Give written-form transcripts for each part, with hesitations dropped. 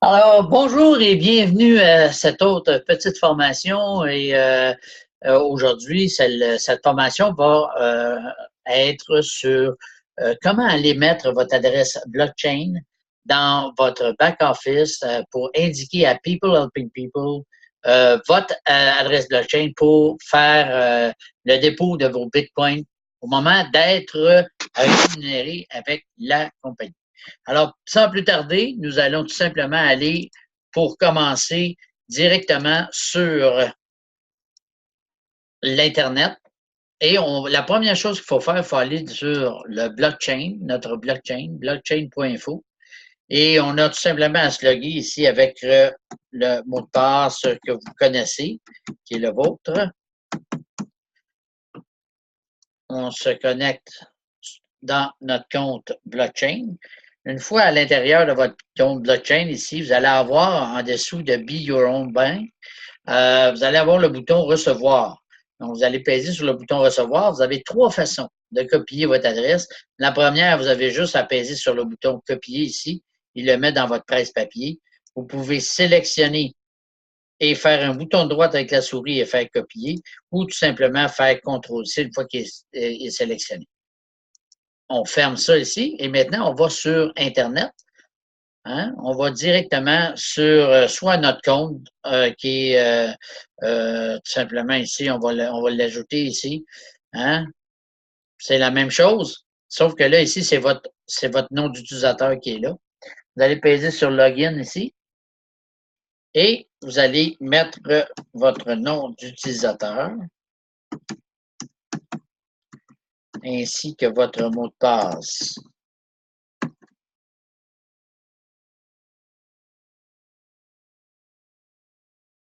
Alors, bonjour et bienvenue à cette autre petite formation. Aujourd'hui, cette formation va être sur comment aller mettre votre adresse blockchain dans votre back-office pour indiquer à People Helping People votre adresse blockchain pour faire le dépôt de vos bitcoins au moment d'être rémunéré avec la compagnie. Alors, sans plus tarder, nous allons tout simplement aller, pour commencer, directement sur l'Internet. Et la première chose qu'il faut faire, il faut aller sur le blockchain, notre blockchain, blockchain.info. Et on a tout simplement à se loguer ici avec le mot de passe que vous connaissez, qui est le vôtre. On se connecte dans notre compte blockchain. Une fois à l'intérieur de votre compte blockchain, ici, vous allez avoir en dessous de Be Your Own Bank, vous allez avoir le bouton Recevoir. Donc, vous allez peser sur le bouton Recevoir. Vous avez trois façons de copier votre adresse. La première, vous avez juste à peser sur le bouton Copier ici. Il le met dans votre presse-papier. Vous pouvez sélectionner et faire un bouton de droite avec la souris et faire copier, ou tout simplement faire CTRL-C une fois qu'il est sélectionné. On ferme ça ici et maintenant, on va sur Internet. Hein? On va directement sur soit notre compte qui est tout simplement ici, on va l'ajouter ici. Hein? C'est la même chose, sauf que là, ici, c'est votre nom d'utilisateur qui est là. Vous allez peser sur Login ici et vous allez mettre votre nom d'utilisateur ainsi que votre mot de passe.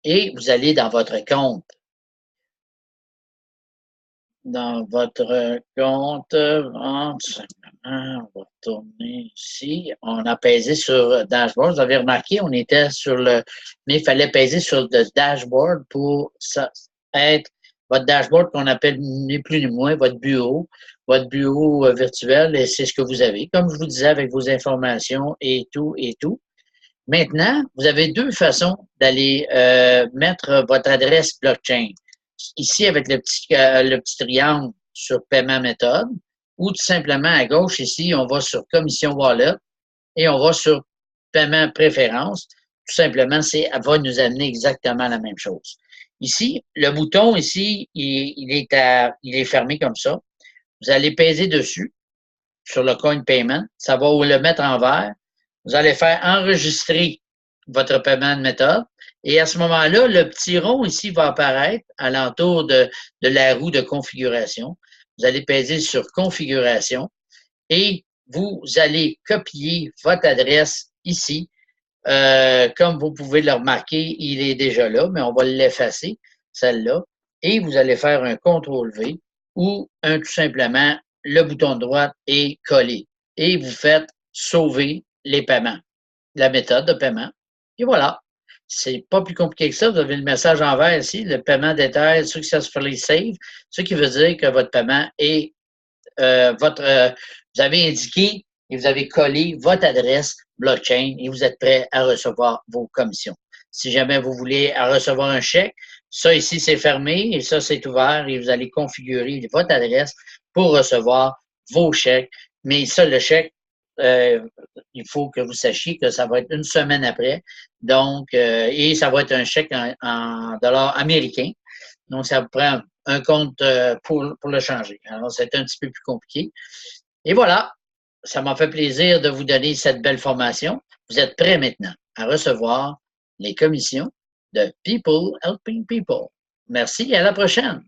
Et vous allez dans votre compte. Dans votre compte, on va retourner ici. On a pesé sur Dashboard. Vous avez remarqué, on était sur le... Mais il fallait peser sur le Dashboard pour ça, être votre dashboard qu'on appelle ni plus ni moins votre bureau virtuel, et c'est ce que vous avez. Comme je vous disais, avec vos informations et tout, et tout. Maintenant, vous avez deux façons d'aller mettre votre adresse blockchain. Ici, avec le petit triangle sur paiement méthode, ou tout simplement à gauche, ici, on va sur commission wallet et on va sur paiement préférence. Tout simplement, ça va nous amener exactement la même chose. Ici, le bouton ici, il est fermé comme ça. Vous allez peser dessus sur le coin payment. Ça va vous le mettre en vert. Vous allez faire enregistrer votre paiement de méthode. Et à ce moment-là, le petit rond ici va apparaître à l'entour de la roue de configuration. Vous allez peser sur configuration et vous allez copier votre adresse ici. Comme vous pouvez le remarquer, il est déjà là, mais on va l'effacer, celle-là. Et vous allez faire un CTRL-V ou tout simplement le bouton de droite est collé. Et vous faites sauver les paiements, la méthode de paiement. Et voilà. C'est pas plus compliqué que ça. Vous avez le message en vert ici, le paiement d'Ether successfully saved, ce qui veut dire que votre paiement est vous avez indiqué et vous avez collé votre adresse blockchain et vous êtes prêt à recevoir vos commissions. Si jamais vous voulez recevoir un chèque, ça ici c'est fermé et ça c'est ouvert et vous allez configurer votre adresse pour recevoir vos chèques. Mais ça, le chèque, il faut que vous sachiez que ça va être une semaine après. Donc, et ça va être un chèque en dollars américains. Donc, ça vous prend un compte pour le changer. Alors, c'est un petit peu plus compliqué. Et voilà, ça m'a fait plaisir de vous donner cette belle formation. Vous êtes prêts maintenant à recevoir les commissions de People Helping People. Merci et à la prochaine.